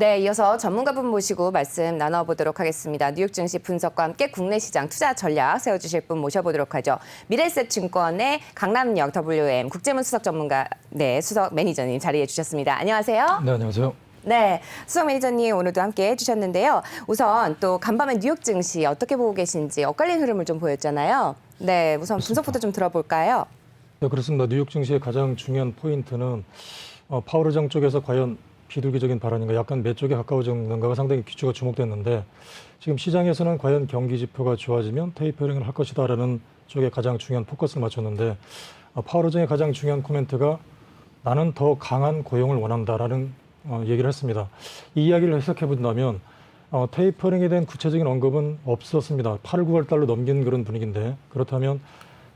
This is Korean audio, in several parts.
네, 이어서 전문가분 모시고 말씀 나눠보도록 하겠습니다. 뉴욕 증시 분석과 함께 국내 시장 투자 전략 세워주실 분 모셔보도록 하죠. 미래에셋증권의 강남역 WM 국제문 수석 전문가, 수석 매니저님 자리해 주셨습니다. 안녕하세요. 네, 안녕하세요. 네, 수석 매니저님 오늘도 함께 해주셨는데요. 우선 또 간밤에 뉴욕 증시 어떻게 보고 계신지 엇갈린 흐름을 좀 보였잖아요. 네, 우선 분석부터 좀 들어볼까요? 네, 그렇습니다. 뉴욕 증시의 가장 중요한 포인트는 파월 의장 쪽에서 과연 비둘기적인 발언인가, 약간 몇 쪽에 가까워졌는가가 상당히 귀추가 주목됐는데, 지금 시장에서는 과연 경기 지표가 좋아지면 테이퍼링을 할 것이다라는 쪽에 가장 중요한 포커스를 맞췄는데, 파월 의장의 가장 중요한 코멘트가 나는 더 강한 고용을 원한다라는 얘기를 했습니다. 이 이야기를 해석해 본다면 테이퍼링에 대한 구체적인 언급은 없었습니다. 8, 9월 달로 넘긴 그런 분위기인데, 그렇다면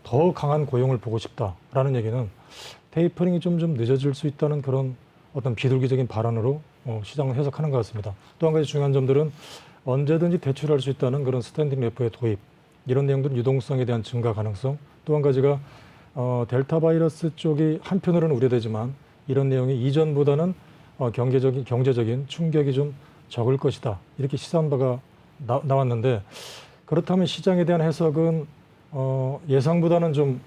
더 강한 고용을 보고 싶다라는 얘기는 테이퍼링이 좀 늦어질 수 있다는 그런 어떤 비둘기적인 발언으로 시장을 해석하는 것 같습니다. 또 한 가지 중요한 점들은 언제든지 대출할 수 있다는 그런 스탠딩 레포의 도입, 이런 내용들은 유동성에 대한 증가 가능성, 또 한 가지가 델타 바이러스 쪽이 한편으로는 우려되지만 이런 내용이 이전보다는 경제적인 충격이 좀 적을 것이다, 이렇게 시사한 바가 나왔는데, 그렇다면 시장에 대한 해석은 예상보다는 좀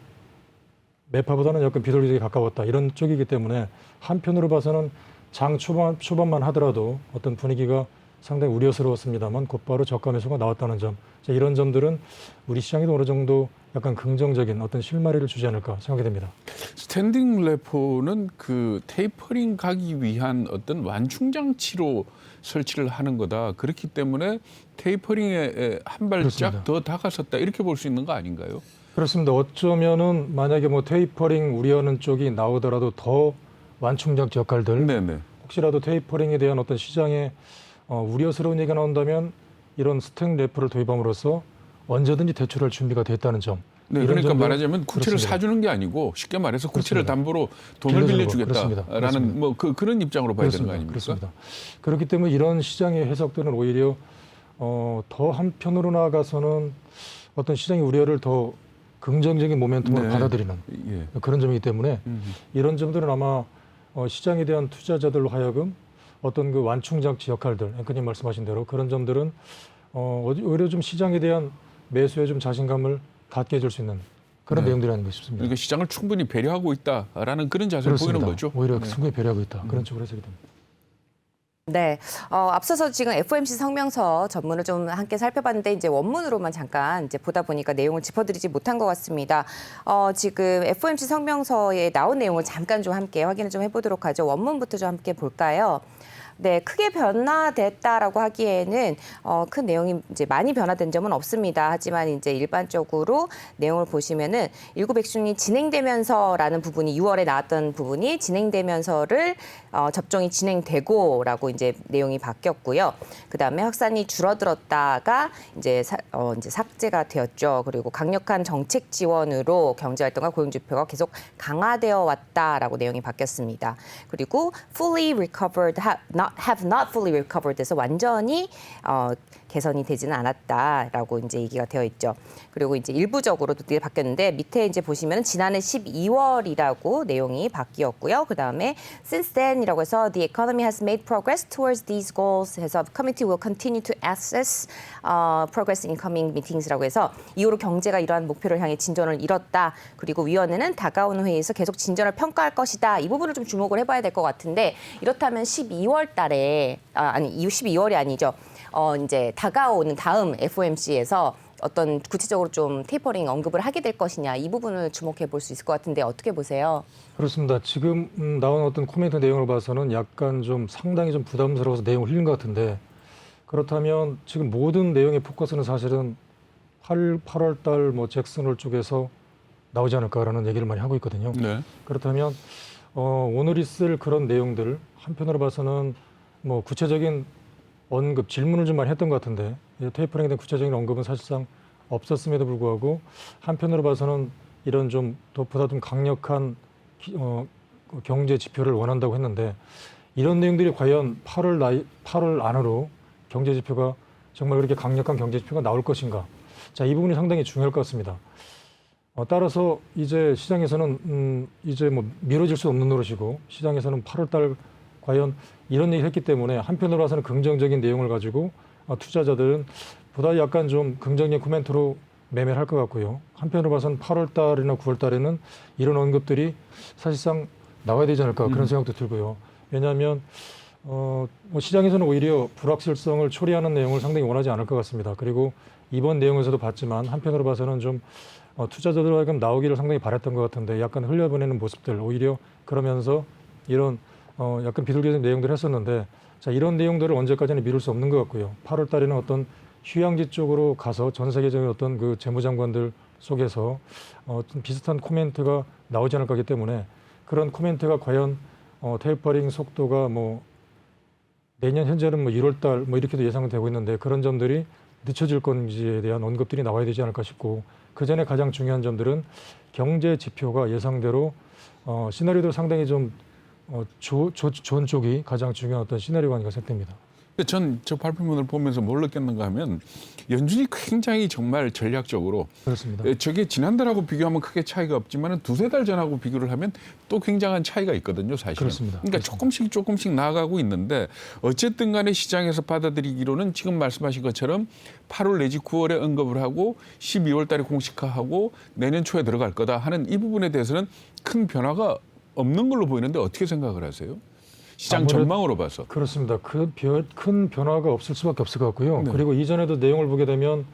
매파보다는 약간 비둘기에 가까웠다, 이런 쪽이기 때문에 한편으로 봐서는 장 초반만 하더라도 어떤 분위기가 상당히 우려스러웠습니다만 곧바로 저가 매수가 나왔다는 점, 이런 점들은 우리 시장에도 어느 정도 약간 긍정적인 어떤 실마리를 주지 않을까 생각이 됩니다. 스탠딩 레포는 그 테이퍼링 가기 위한 어떤 완충 장치로 설치를 하는 거다. 그렇기 때문에 테이퍼링에 한 발짝 그렇습니다. 더 다가섰다, 이렇게 볼 수 있는 거 아닌가요? 그렇습니다. 어쩌면은 만약에 뭐 테이퍼링 우려하는 쪽이 나오더라도 더 완충적 역할들, 네네. 혹시라도 테이퍼링에 대한 어떤 시장에 우려스러운 얘기가 나온다면 이런 스탠 레포를 도입함으로써 언제든지 대출할 준비가 됐다는 점. 네, 이런 그러니까 점들은 말하자면 구체를 그렇습니다. 사주는 게 아니고 쉽게 말해서 구체를 그렇습니다. 담보로 돈을 그렇습니다. 빌려주겠다라는 뭐 그런 입장으로 봐야 되는 거 아닙니까? 그렇습니다. 그렇기 때문에 이런 시장의 해석들은 오히려 더 한편으로 나아가서는 어떤 시장의 우려를 더 긍정적인 모멘텀으로 네. 받아들이는 예. 그런 점이기 때문에 이런 점들은 아마 시장에 대한 투자자들로 하여금 어떤 그 완충장치 역할들, 앵커님 말씀하신 대로 그런 점들은 오히려 좀 시장에 대한 매수에 좀 자신감을 갖게 해줄 수 있는 그런 네. 내용들이 아닌가 싶습니다. 그러니까 시장을 충분히 배려하고 있다라는 그런 자세를 그렇습니다. 보이는 거죠. 오히려 네. 충분히 배려하고 있다. 그런 쪽으로 해석이 됩니다. 네, 앞서서 지금 FOMC 성명서 전문을 좀 함께 살펴봤는데 이제 원문으로만 잠깐 이제 보다 보니까 내용을 짚어드리지 못한 것 같습니다. 지금 FOMC 성명서에 나온 내용을 잠깐 좀 함께 확인을 좀 해보도록 하죠. 원문부터 좀 함께 볼까요? 네, 크게 변화됐다라고 하기에는 큰 내용이 이제 많이 변화된 점은 없습니다. 하지만 이제 일반적으로 내용을 보시면은 일곱 액션이 진행되면서라는 부분이 6월에 나왔던 부분이 진행되면서를 접종이 진행되고라고 이제 내용이 바뀌었고요. 그다음에 확산이 줄어들었다가 이제 이제 삭제가 되었죠. 그리고 강력한 정책 지원으로 경제 활동과 고용 지표가 계속 강화되어 왔다라고 내용이 바뀌었습니다. 그리고 fully recovered have not fully recovered 해서 완전히 개선이 되지는 않았다라고 이제 얘기가 되어 있죠. 그리고 이제 일부적으로 또 뒤에 바뀌었는데 밑에 이제 보시면 지난해 12월이라고 내용이 바뀌었고요. 그다음에 since then이라고 해서 the economy has made progress towards these goals 해서 committee will continue to assess progress in coming meetings라고 해서 이후로 경제가 이러한 목표를 향해 진전을 이뤘다. 그리고 위원회는 다가오는 회의에서 계속 진전을 평가할 것이다. 이 부분을 좀 주목을 해봐야 될 것 같은데 이렇다면 12월 달에 12월이 아니죠. 이제 다가오는 다음 FOMC에서 어떤 구체적으로 좀 테이퍼링 언급을 하게 될 것이냐 이 부분을 주목해 볼 수 있을 것 같은데 어떻게 보세요? 그렇습니다. 지금 나온 어떤 코멘트 내용을 봐서는 약간 좀 상당히 좀 부담스러워서 내용을 흘린 것 같은데, 그렇다면 지금 모든 내용의 포커스는 사실은 8월 달 뭐 잭슨홀 쪽에서 나오지 않을까라는 얘기를 많이 하고 있거든요. 네. 그렇다면 오늘 있을 그런 내용들 한편으로 봐서는 뭐 구체적인 언급, 질문을 좀 많이 했던 것 같은데 테이퍼링에 대한 구체적인 언급은 사실상 없었음에도 불구하고 한편으로 봐서는 이런 좀 보다 좀 강력한 경제 지표를 원한다고 했는데 이런 내용들이 과연 8월 안으로 경제 지표가 정말 그렇게 강력한 경제 지표가 나올 것인가? 자, 이 부분이 상당히 중요할 것 같습니다. 따라서 이제 시장에서는 이제 뭐 미뤄질 수 없는 노릇이고 시장에서는 8월 달 과연 이런 얘기를 했기 때문에 한편으로 봐서는 긍정적인 내용을 가지고 투자자들은 보다 약간 좀 긍정적인 코멘트로 매매를 할 것 같고요. 한편으로 봐서는 8월 달이나 9월 달에는 이런 언급들이 사실상 나와야 되지 않을까 그런 생각도 들고요. 왜냐하면 뭐 시장에서는 오히려 불확실성을 초래하는 내용을 상당히 원하지 않을 것 같습니다. 그리고 이번 내용에서도 봤지만 한편으로 봐서는 좀 투자자들 하여금 나오기를 상당히 바랬던 것 같은데 약간 흘려보내는 모습들 오히려 그러면서 이런 약간 비둘기적인 내용들을 했었는데 자 이런 내용들을 언제까지는 미룰 수 없는 것 같고요. 8월 달에는 어떤 휴양지 쪽으로 가서 전 세계적인 어떤 그 재무장관들 속에서 좀 비슷한 코멘트가 나오지 않을 거기 때문에 그런 코멘트가 과연 테이퍼링 속도가 뭐 내년 현재는 뭐 1월 달 뭐 이렇게도 예상되고 있는데 그런 점들이 늦춰질 건지에 대한 언급들이 나와야 되지 않을까 싶고 그 전에 가장 중요한 점들은 경제 지표가 예상대로 시나리오도 상당히 좀 좋은 쪽이 가장 중요한 어떤 시나리오가 아닌가 생각됩니다. 전 저 발표문을 보면서 뭘 느꼈는가 하면 연준이 굉장히 정말 전략적으로 그렇습니다. 저게 지난달하고 비교하면 크게 차이가 없지만 두세 달 전하고 비교를 하면 또 굉장한 차이가 있거든요, 사실은. 그렇습니다. 그러니까 조금씩 나아가고 있는데 어쨌든 간에 시장에서 받아들이기로는 지금 말씀하신 것처럼 8월 내지 9월에 언급을 하고 12월 달에 공식화하고 내년 초에 들어갈 거다 하는 이 부분에 대해서는 큰 변화가 없는 걸로 보이는데 어떻게 생각을 하세요? 시장 전망으로 봐서. 그렇습니다. 큰 변화가 없을 수밖에 없을 것 같고요. 네. 그리고 이전에도 내용을 보게 되면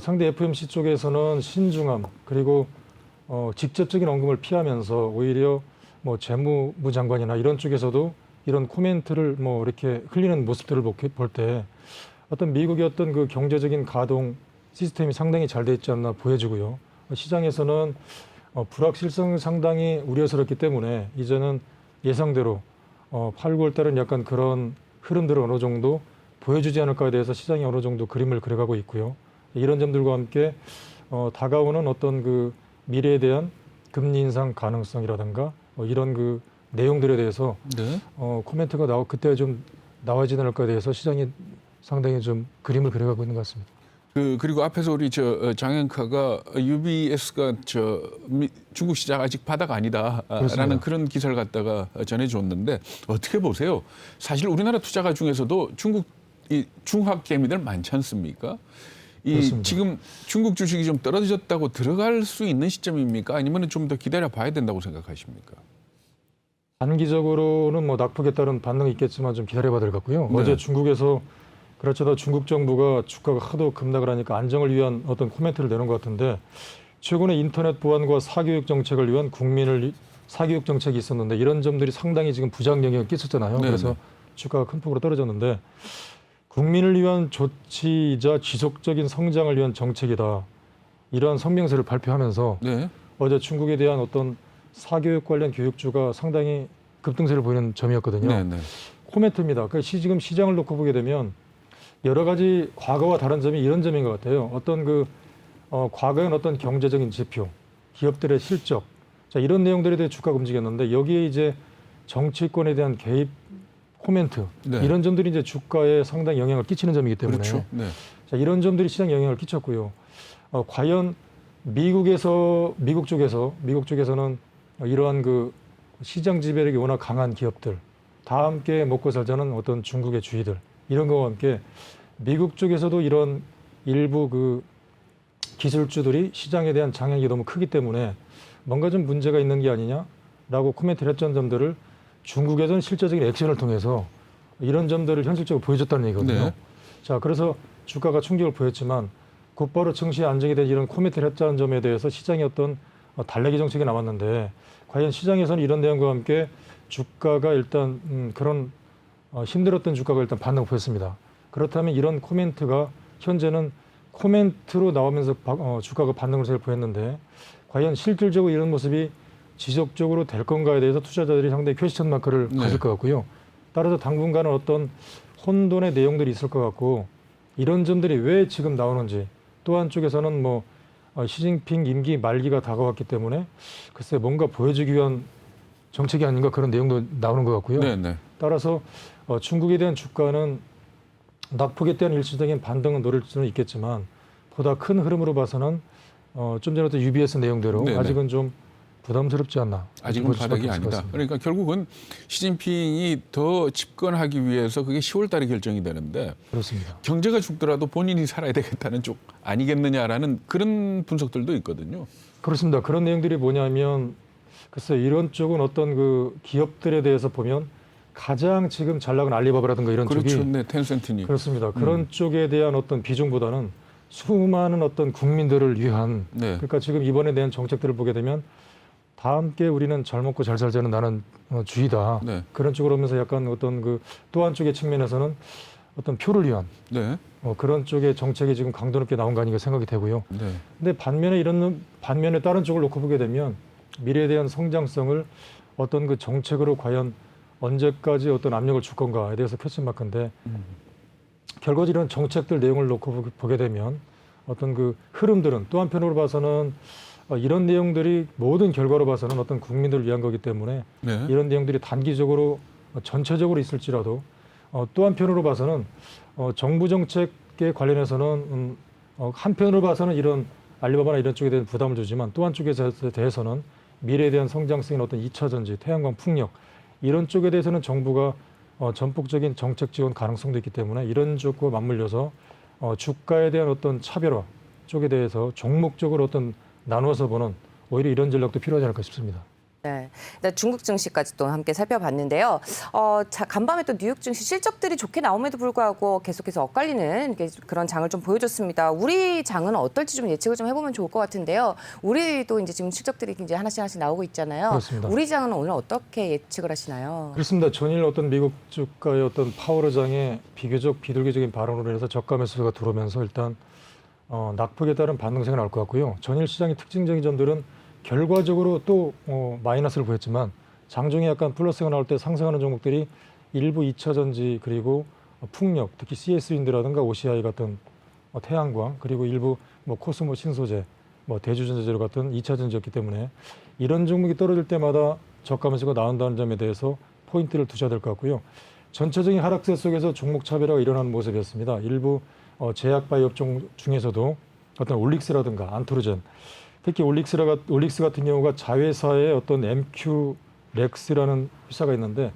상대 FOMC 쪽에서는 신중함 그리고 직접적인 언급을 피하면서 오히려 뭐 재무부 장관이나 이런 쪽에서도 이런 코멘트를 뭐 이렇게 흘리는 모습들을 볼 때 어떤 미국의 어떤 그 경제적인 가동 시스템이 상당히 잘 돼 있지 않나 보여지고요. 시장에서는 불확실성 상당히 우려스럽기 때문에 이제는 예상대로 8, 9월 달은 약간 그런 흐름들을 어느 정도 보여주지 않을까에 대해서 시장이 어느 정도 그림을 그려가고 있고요. 이런 점들과 함께 다가오는 어떤 그 미래에 대한 금리 인상 가능성이라든가 이런 그 내용들에 대해서 네. 코멘트가 그때 좀 나와지지 않을까에 대해서 시장이 상당히 좀 그림을 그려가고 있는 것 같습니다. 그리고 앞에서 우리 장앵카가 UBS가 중국 시장 아직 바닥 아니다라는 그렇습니다. 그런 기사를 갖다가 전해줬는데 어떻게 보세요? 사실 우리나라 투자가 중에서도 중학 개미들 많지 않습니까? 그렇습니다. 지금 중국 주식이 좀 떨어졌다고 들어갈 수 있는 시점입니까? 아니면 좀 더 기다려 봐야 된다고 생각하십니까? 단기적으로는 뭐 낙폭에 따른 반응이 있겠지만 좀 기다려봐야 될 것 같고요. 네. 어제 중국에서 그렇죠. 중국 정부가 주가가 하도 급락을 하니까 안정을 위한 어떤 코멘트를 내는 것 같은데 최근에 인터넷 보안과 사교육 정책을 위한 사교육 정책이 있었는데 이런 점들이 상당히 지금 부작 영향을 끼쳤잖아요. 네네. 그래서 주가가 큰 폭으로 떨어졌는데 국민을 위한 조치이자 지속적인 성장을 위한 정책이다. 이러한 성명서를 발표하면서 네. 어제 중국에 대한 어떤 사교육 관련 교육주가 상당히 급등세를 보이는 점이었거든요. 네. 코멘트입니다. 지금 시장을 놓고 보게 되면 여러 가지 과거와 다른 점이 이런 점인 것 같아요. 어떤 과거엔 어떤 경제적인 지표, 기업들의 실적, 자, 이런 내용들에 대해 주가가 움직였는데 여기에 이제 정치권에 대한 개입 코멘트, 네. 이런 점들이 이제 주가에 상당히 영향을 끼치는 점이기 때문에 그렇죠. 네. 자, 이런 점들이 시장에 영향을 끼쳤고요. 과연 미국 쪽에서는 이러한 그 시장 지배력이 워낙 강한 기업들, 다 함께 먹고 살자는 어떤 중국의 주의들, 이런 거와 함께 미국 쪽에서도 이런 일부 그 기술주들이 시장에 대한 장악이 너무 크기 때문에 뭔가 좀 문제가 있는 게 아니냐라고 코멘트를 했던 점들을 중국에서는 실질적인 액션을 통해서 이런 점들을 현실적으로 보여줬다는 얘기거든요. 네. 자, 그래서 주가가 충격을 보였지만 곧바로 증시에 안정이 된 이런 코멘트를 했다는 점에 대해서 시장의 어떤 달래기 정책이 나왔는데 과연 시장에서는 이런 내용과 함께 주가가 일단 그런 힘들었던 주가가 일단 반등을 보였습니다. 그렇다면 이런 코멘트가 현재는 코멘트로 나오면서 주가가 반등을 보였는데 과연 실질적으로 이런 모습이 지속적으로 될 건가에 대해서 투자자들이 상당히 퀘스천 마크를 네. 가질 것 같고요. 따라서 당분간은 어떤 혼돈의 내용들이 있을 것 같고 이런 점들이 왜 지금 나오는지 또 한쪽에서는 뭐 시진핑 임기 말기가 다가왔기 때문에 글쎄 뭔가 보여주기 위한 정책이 아닌가 그런 내용도 나오는 것 같고요. 네. 따라서 중국에 대한 주가는 낙폭에 대한 일시적인 반등은 노릴 수는 있겠지만 보다 큰 흐름으로 봐서는 좀 전에 또 UBS 내용대로 네네. 아직은 좀 부담스럽지 않나. 아직은 바닥이 아니다. 그러니까 결국은 시진핑이 더 집권하기 위해서 그게 10월 달에 결정이 되는데 그렇습니다. 경제가 죽더라도 본인이 살아야 되겠다는 쪽 아니겠느냐라는 그런 분석들도 있거든요. 그렇습니다. 그런 내용들이 뭐냐면 글쎄 이런 쪽은 어떤 그 기업들에 대해서 보면 가장 지금 잘 나가는 알리바바라든가 이런 그렇죠. 쪽이 네, 텐센트니. 그렇습니다. 그런 쪽에 대한 어떤 비중보다는 수많은 어떤 국민들을 위한 네. 그러니까 지금 이번에 대한 정책들을 보게 되면 다 함께 우리는 잘 먹고 잘 살자는 나는 주의다. 네. 그런 쪽으로 하면서 약간 어떤 그 또 한쪽의 측면에서는 어떤 표를 위한 네. 그런 쪽의 정책이 지금 강도 높게 나온 거 아닌가 생각이 되고요. 네. 근데 반면에 다른 쪽을 놓고 보게 되면 미래에 대한 성장성을 어떤 그 정책으로 과연 언제까지 어떤 압력을 줄 건가에 대해서 퀘스천 마크인데 결과적으로 이런 정책들 내용을 놓고 보게 되면 어떤 그 흐름들은 또 한편으로 봐서는 이런 내용들이 모든 결과로 봐서는 어떤 국민들을 위한 거기 때문에 네. 이런 내용들이 단기적으로 전체적으로 있을지라도 또 한편으로 봐서는 정부 정책에 관련해서는 한편으로 봐서는 이런 알리바바나 이런 쪽에 대한 부담을 주지만 또 한쪽에 대해서는 미래에 대한 성장성인 어떤 2차 전지, 태양광 풍력 이런 쪽에 대해서는 정부가 전폭적인 정책 지원 가능성도 있기 때문에 이런 쪽과 맞물려서 주가에 대한 어떤 차별화 쪽에 대해서 종목적으로 어떤 나누어서 보는 오히려 이런 전략도 필요하지 않을까 싶습니다. 네, 일단 중국 증시까지 또 함께 살펴봤는데요. 간밤에 또 뉴욕 증시 실적들이 좋게 나옴에도 불구하고 계속해서 엇갈리는 그런 장을 좀 보여줬습니다. 우리 장은 어떨지 좀 예측을 좀 해보면 좋을 것 같은데요. 우리도 이제 지금 실적들이 이제 하나씩 나오고 있잖아요. 그렇습니다. 우리 장은 오늘 어떻게 예측을 하시나요? 그렇습니다. 전일 어떤 미국 주가의 어떤 파월 의장의 비교적 비둘기적인 발언으로 해서 저가 매수가 들어오면서 일단 낙폭에 따른 반등세가 나올 것 같고요. 전일 시장의 특징적인 점들은 결과적으로 또 마이너스를 보였지만 장중에 약간 플러스가 나올 때 상승하는 종목들이 일부 2차 전지 그리고 풍력, 특히 CS 윈드라든가 OCI 같은 태양광 그리고 일부 코스모 신소재, 대주전자재료 같은 2차 전지였기 때문에 이런 종목이 떨어질 때마다 저가 매수가 나온다는 점에 대해서 포인트를 두셔야 될 것 같고요. 전체적인 하락세 속에서 종목 차별화가 일어나는 모습이었습니다. 일부 제약바이오 업종 중에서도 어떤 올릭스라든가 안토르젠 특히 올릭스 같은 경우가 자회사의 어떤 MQ렉스라는 회사가 있는데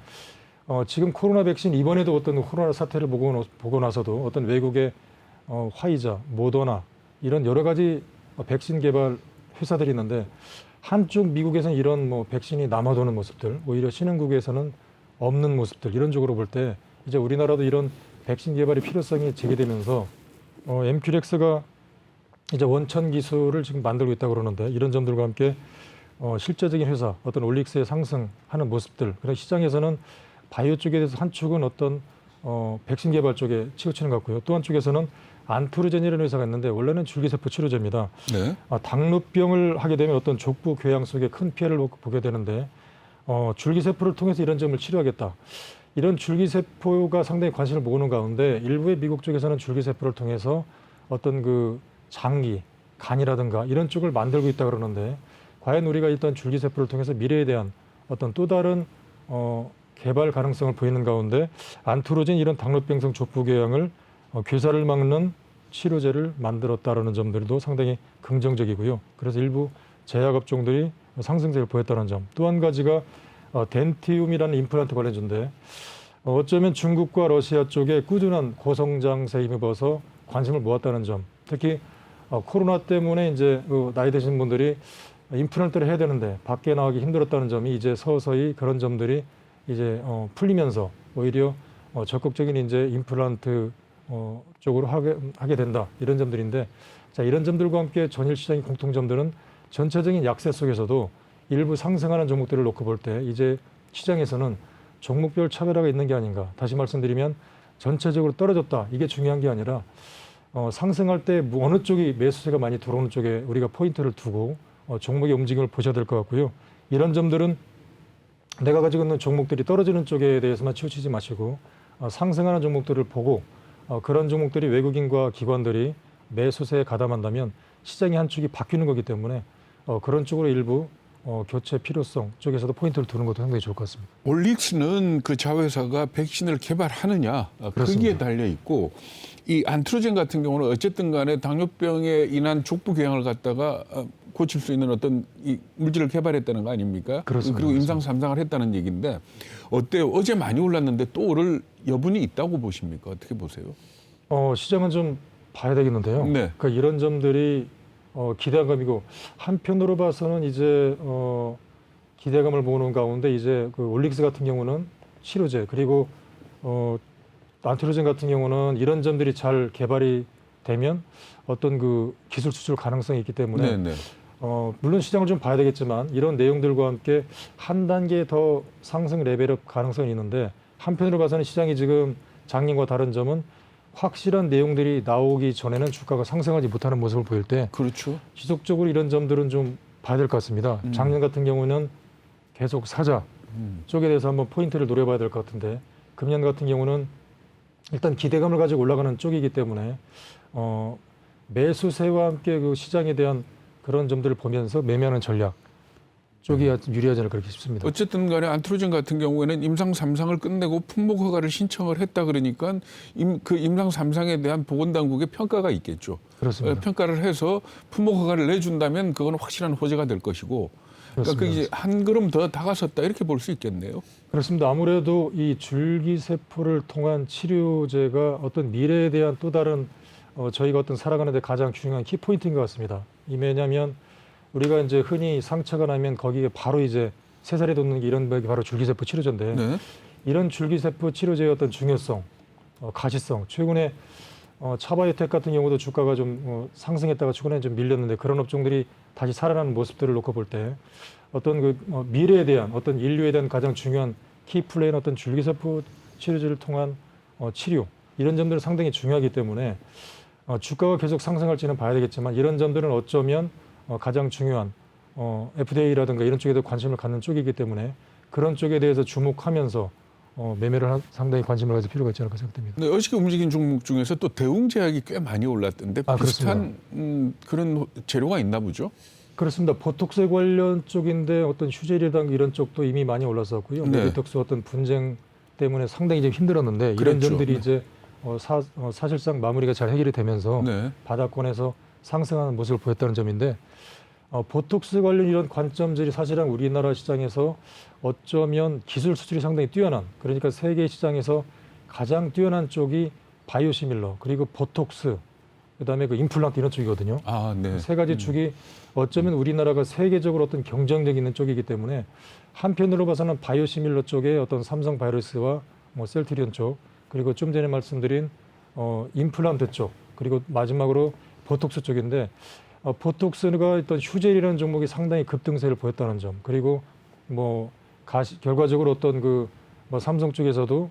지금 코로나 백신 이번에도 어떤 코로나 사태를 보고 나서도 어떤 외국의 화이자, 모더나 이런 여러 가지 백신 개발 회사들이 있는데 한쪽 미국에서는 이런 백신이 남아도는 모습들 오히려 신흥국에서는 없는 모습들 이런 쪽으로 볼 때 이제 우리나라도 이런 백신 개발의 필요성이 제기되면서 MQ렉스가 이제 원천 기술을 지금 만들고 있다고 그러는데 이런 점들과 함께 실제적인 회사 어떤 올릭스의 상승하는 모습들 그래서 시장에서는 바이오 쪽에 대해서 한쪽은 어떤 백신 개발 쪽에 치우치는 것 같고요. 또 한쪽에서는 안토르젠이라는 회사가 있는데 원래는 줄기세포 치료제입니다. 네. 당뇨병을 하게 되면 어떤 족부 궤양 속에 큰 피해를 보게 되는데 줄기세포를 통해서 이런 점을 치료하겠다. 이런 줄기세포가 상당히 관심을 모으는 가운데 일부의 미국 쪽에서는 줄기세포를 통해서 어떤 그 장기, 간이라든가 이런 쪽을 만들고 있다 그러는데 과연 우리가 일단 줄기세포를 통해서 미래에 대한 어떤 또 다른 개발 가능성을 보이는 가운데 안토르젠 이런 당뇨병성 족부궤양을 괴사를 막는 치료제를 만들었다라는 점들도 상당히 긍정적이고요. 그래서 일부 제약업종들이 상승세를 보였다는 점. 또 한 가지가 덴티움이라는 임플란트 관련주인데 어쩌면 중국과 러시아 쪽에 꾸준한 고성장세에 힘입어서 관심을 모았다는 점. 특히 코로나 때문에 이제 나이 드신 분들이 임플란트를 해야 되는데 밖에 나가기 힘들었다는 점이 이제 서서히 그런 점들이 이제 풀리면서 오히려 적극적인 이제 임플란트 쪽으로 하게 된다 이런 점들인데 자 이런 점들과 함께 전일 시장의 공통점들은 전체적인 약세 속에서도 일부 상승하는 종목들을 놓고 볼 때 이제 시장에서는 종목별 차별화가 있는 게 아닌가 다시 말씀드리면 전체적으로 떨어졌다 이게 중요한 게 아니라 상승할 때 어느 쪽이 매수세가 많이 들어오는 쪽에 우리가 포인트를 두고 종목의 움직임을 보셔야 될 것 같고요. 이런 점들은 내가 가지고 있는 종목들이 떨어지는 쪽에 대해서만 치우치지 마시고 상승하는 종목들을 보고 그런 종목들이 외국인과 기관들이 매수세에 가담한다면 시장의 한 축이 바뀌는 거기 때문에 그런 쪽으로 일부 교체 필요성 쪽에서도 포인트를 두는 것도 상당히 좋을 것 같습니다. 올릭스는 그 자회사가 백신을 개발하느냐 거기에 그렇습니다. 달려 있고 이 안트로젠 같은 경우는 어쨌든 간에 당뇨병에 인한 족부 궤양을 갖다가 고칠 수 있는 어떤 이 물질을 개발했다는 거 아닙니까? 그렇습니다. 그리고 임상 3상을 했다는 얘기인데 어때요? 어제 많이 올랐는데 또 오를 여분이 있다고 보십니까? 어떻게 보세요? 시장은 좀 봐야 되겠는데요. 네. 그러니까 이런 점들이 기대감이고 한편으로 봐서는 이제 기대감을 모으는 가운데 이제 그 올릭스 같은 경우는 치료제 그리고 안티로젠 같은 경우는 이런 점들이 잘 개발이 되면 어떤 그 기술 수출 가능성이 있기 때문에 네. 물론 시장을 좀 봐야 되겠지만 이런 내용들과 함께 한 단계 더 상승 레벨업 가능성이 있는데 한편으로 봐서는 시장이 지금 작년과 다른 점은 확실한 내용들이 나오기 전에는 주가가 상승하지 못하는 모습을 보일 때 그렇죠. 지속적으로 이런 점들은 좀 봐야 될 것 같습니다. 작년 같은 경우는 계속 사자 쪽에 대해서 한번 포인트를 노려봐야 될 것 같은데 금년 같은 경우는 일단 기대감을 가지고 올라가는 쪽이기 때문에 매수세와 함께 그 시장에 대한 그런 점들을 보면서 매매하는 전략 쪽이 유리하지 않을까 그렇게 싶습니다. 어쨌든 간에 안티로젠 같은 경우에는 임상 3상을 끝내고 품목 허가를 신청을 했다 그러니까 그 임상 3상에 대한 보건당국의 평가가 있겠죠. 그렇습니다. 평가를 해서 품목 허가를 내준다면 그건 확실한 호재가 될 것이고 그러니까 그렇습니다. 이제 한 걸음 더 다가섰다 이렇게 볼 수 있겠네요. 그렇습니다. 아무래도 이 줄기세포를 통한 치료제가 어떤 미래에 대한 또 다른 저희가 어떤 살아가는 데 가장 중요한 키포인트인 것 같습니다. 왜냐하면 우리가 이제 흔히 상처가 나면 거기에 바로 이제 새살이 돋는 게 이런 게 바로 줄기세포 치료제인데 네. 이런 줄기세포 치료제의 어떤 중요성, 가시성, 최근에 차바이오텍 같은 경우도 주가가 좀 상승했다가 최근에 좀 밀렸는데 그런 업종들이 다시 살아나는 모습들을 놓고 볼 때 어떤 그 미래에 대한 어떤 인류에 대한 가장 중요한 키플레이는 어떤 줄기세포 치료제를 통한 치료 이런 점들은 상당히 중요하기 때문에 주가가 계속 상승할지는 봐야 되겠지만 이런 점들은 어쩌면 가장 중요한 FDA라든가 이런 쪽에도 관심을 갖는 쪽이기 때문에 그런 쪽에 대해서 주목하면서 매매를 상당히 관심을 가질 필요가 있지 않을까 생각됩니다. 네, 어저께 움직인 종목 중에서 또 대웅제약이 꽤 많이 올랐던데 비슷한 그런 재료가 있나 보죠? 그렇습니다. 보톡스 관련 쪽인데 어떤 휴젤이라든가 이런 쪽도 이미 많이 올랐었고요. 네. 메디톡스 어떤 분쟁 때문에 상당히 좀 힘들었는데 이런 그랬죠. 점들이 네. 이제 사실상 마무리가 잘 해결이 되면서 네. 바닥권에서 상승하는 모습을 보였다는 점인데 보톡스 관련 이런 관점들이 사실은 우리나라 시장에서 어쩌면 기술 수출이 상당히 뛰어난 그러니까 세계 시장에서 가장 뛰어난 쪽이 바이오시밀러 그리고 보톡스 그다음에 그 임플란트 이런 쪽이거든요. 아, 네. 세 가지 축이 어쩌면 우리나라가 세계적으로 어떤 경쟁력 있는 쪽이기 때문에 한편으로 봐서는 바이오시밀러 쪽에 어떤 삼성 바이오로스와 셀트리온 쪽 그리고 좀 전에 말씀드린 임플란트 쪽 그리고 마지막으로 보톡스 쪽인데 보톡스가 어떤 휴젤이라는 종목이 상당히 급등세를 보였다는 점 그리고 결과적으로 어떤 삼성 쪽에서도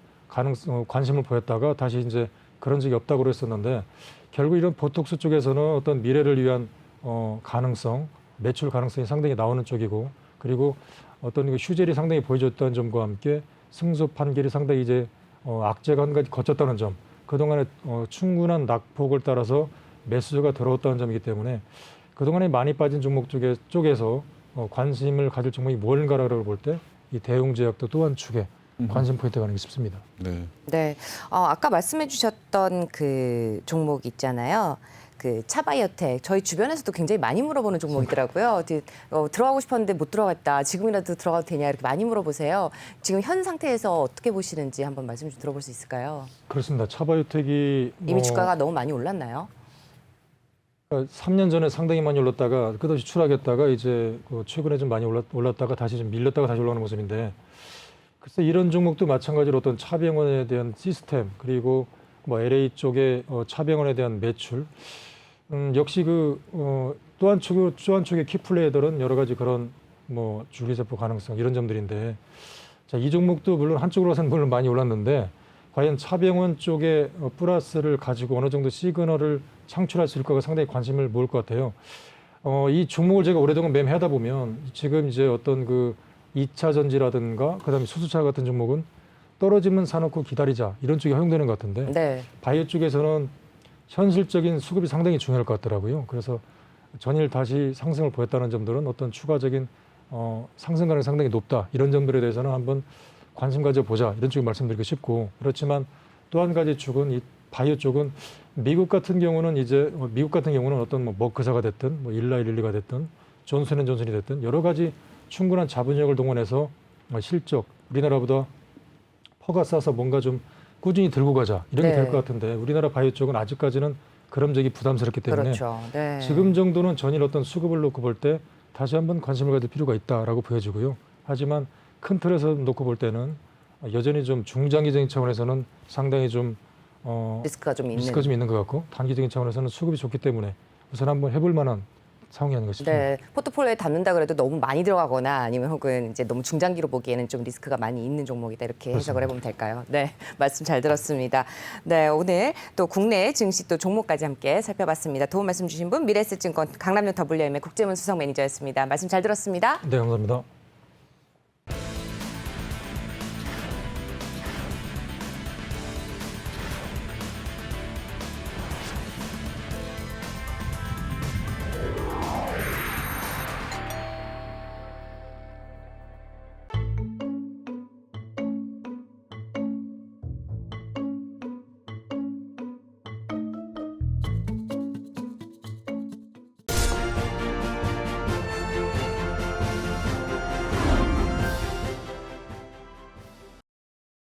관심을 보였다가 다시 이제 그런 적이 없다고 그랬었는데 결국 이런 보톡스 쪽에서는 어떤 미래를 위한 가능성, 매출 가능성이 상당히 나오는 쪽이고 그리고 어떤 휴젤이 상당히 보여줬다는 점과 함께 승소 판결이 상당히 이제 악재가 한 가지 거쳤다는 점 그동안에 충분한 낙폭을 따라서 매수가 들어왔다는 점이기 때문에 그동안에 많이 빠진 종목 쪽에서 관심을 가질 종목이 뭘까라고 볼 때 이 대웅제약도 또한 축에 관심 포인트가 아닌가 싶습니다. 네. 네, 아까 말씀해주셨던 그 종목 있잖아요. 그 차바이오텍 저희 주변에서도 굉장히 많이 물어보는 종목이더라고요. 들어가고 싶었는데 못 들어갔다. 지금이라도 들어가도 되냐 이렇게 많이 물어보세요. 지금 현 상태에서 어떻게 보시는지 한번 말씀 좀 들어볼 수 있을까요? 그렇습니다. 차바이오텍이 이미 주가가 너무 많이 올랐나요? 3년 전에 상당히 많이 올랐다가 끝없이 추락했다가 이제 최근에 좀 많이 올랐다가 다시 좀 밀렸다가 다시 올라가는 모습인데 글쎄 이런 종목도 마찬가지로 어떤 차병원에 대한 시스템 그리고 LA 쪽의 차병원에 대한 매출 역시 또 한 쪽의 키플레이들은 여러 가지 그런 줄기세포 가능성 이런 점들인데 자, 이 종목도 물론 한쪽으로 봐서는 물론 많이 올랐는데 과연 차병원 쪽의 플러스를 가지고 어느 정도 시그널을 창출할 수 있을까가 상당히 관심을 모을 것 같아요. 이 종목을 제가 오랫동안 매매하다 보면 지금 이제 어떤 2차 전지라든가 그다음에 수소차 같은 종목은 떨어지면 사놓고 기다리자 이런 쪽이 허용되는 것 같은데 네. 바이오 쪽에서는 현실적인 수급이 상당히 중요할 것 같더라고요. 그래서 전일 다시 상승을 보였다는 점들은 어떤 추가적인 상승 가능성이 상당히 높다 이런 점들에 대해서는 한번 관심 가져보자 이런 쪽에 말씀드리고 싶고 그렇지만 또 한 가지 축은 이 바이오 쪽은 미국 같은 경우는 어떤 머크사가 됐든 일라일릴리가 됐든 존슨앤존슨이 됐든 여러 가지 충분한 자본력을 동원해서 실적, 우리나라보다 퍼가 싸서 뭔가 좀 꾸준히 들고 가자 이런 게 네. 될 것 같은데 우리나라 바이오 쪽은 아직까지는 그런 적이 부담스럽기 때문에 그렇죠. 네. 지금 정도는 전일 어떤 수급을 놓고 볼 때 다시 한번 관심을 가질 필요가 있다라고 보여지고요. 하지만 큰 틀에서 놓고 볼 때는 여전히 좀 중장기적인 차원에서는 상당히 좀 리스크가 좀 있는. 리스크가 좀 있는 것 같고 단기적인 차원에서는 수급이 좋기 때문에 우선 한번 해볼 만한 상황이 아닌가 싶습니다. 네, 포트폴리오에 담는다 그래도 너무 많이 들어가거나 아니면 혹은 이제 너무 중장기로 보기에는 좀 리스크가 많이 있는 종목이다 이렇게 해석을 해보면 될까요? 네, 말씀 잘 들었습니다. 네, 오늘 또 국내 증시 또 종목까지 함께 살펴봤습니다. 도움 말씀 주신 분 미래에셋증권 강남역 WM의 국제문 수석 매니저였습니다. 말씀 잘 들었습니다. 네, 감사합니다.